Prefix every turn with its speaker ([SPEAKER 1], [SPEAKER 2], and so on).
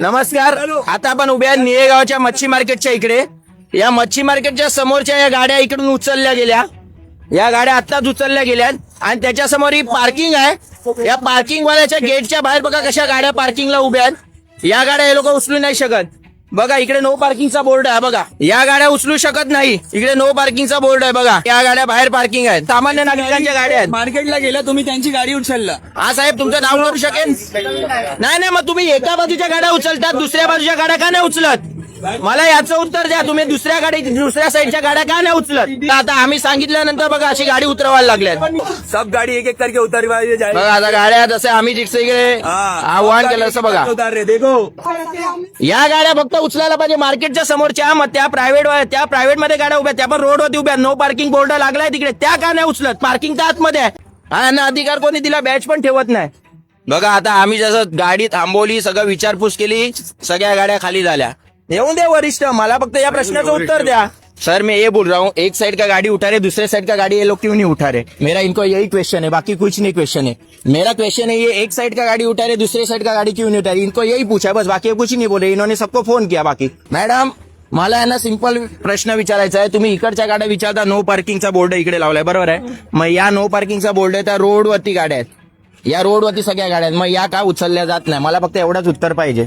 [SPEAKER 1] नमस्कार. आता आपण उभ्या निळेगावच्या मच्छी मार्केटच्या इकडे. या मच्छी मार्केटच्या समोरच्या या गाड्या इकडून उचलल्या गेल्या. या गाड्या आत्ताच उचलल्या गेल्या आणि त्याच्या समोर ही पार्किंग आहे. या पार्किंग वाल्याच्या गेटच्या बाहेर बघा कशा गाड्या पार्किंगला उभ्या आहेत. या गाड्या हे लोक उचलू नाही शकत. बघा इकडे नो पार्किंगचा बोर्ड आहे. बघा या गाड्या उचलू शकत नाही. इकडे नो पार्किंगचा बोर्ड आहे. बघा या गाड्या बाहेर पार्किंग आहेत. सामान्य नागरिकांच्या गाड्या आहेत.
[SPEAKER 2] मार्केटला गेला तुम्ही त्यांची गाडी उचलला.
[SPEAKER 1] हा साहेब तुमचं नाव करू शकेल? नाही मग तुम्ही एका बाजूच्या गाड्या उचलतात, दुसऱ्या बाजूच्या गाड्या का नाही उचलत? मला याचं उत्तर द्या. तुम्ही दुसऱ्या साईडच्या गाड्या का नाही उचलत? आता आम्ही सांगितल्यानंतर बघा अशी गाडी उतरवायला लागल्यात.
[SPEAKER 2] सब गाडी एक एक करके उतरवाई जाए.
[SPEAKER 1] बघा आता गाड्या जसे आम्ही इकडे आव्हान केलं असं बघा.
[SPEAKER 2] उतार रे देखो.
[SPEAKER 1] या गाड्या फक्त उचलायला पाहिजे मार्केटच्या समोरच्या. मग त्या प्रायव्हेट मध्ये गाड्या उभ्या, त्या पण रोडवरती उभ्या. नो पार्किंग बोर्ड लागलाय तिकडे, त्या का नाही उचलत? पार्किंग तर आतमध्ये आहे. हा ना, अधिकार कोणी दिला? बॅच पण ठेवत नाही. बघा आता आम्ही जसं गाडी थांबवली, सगळं विचारपूस केली, सगळ्या गाड्या खाली झाल्या. येऊन दे वरिष्ठ, मला फक्त या प्रश्नाचं उत्तर द्या. सर मैं ये बोल रहा हूँ, एक साइड का गाड़ी उठा रहे, दूसरे साइड का गाड़ी ये लोग क्यों नहीं उठा रहे? मेरा इनको यही क्वेश्चन है, बाकी कुछ नहीं क्वेश्चन है. मेरा क्वेश्चन है ये एक साइड का गाड़ी उठा रहे, दूसरे साइड का गाड़ी क्यों नहीं उठा रही? इनको यही पूछा बस, बाकी कुछ नहीं बोले. इन्होंने सबको फोन किया. बाकी मॅडम मला यांना सिंपल प्रश्न विचारायचा आहे. तुम्ही इकडच्या गाड्या विचारता, नो पार्किंगचा बोर्ड इकडे लावलाय बरोबर आहे. मग या नो पार्किंगचा बोर्ड आहे त्या रोडवरती गाड्या आहेत. या रोडवरती सगळ्या गाड्या आहेत. मग या का उचलल्या जात नाही? मला फक्त एवढंच उत्तर पाहिजे.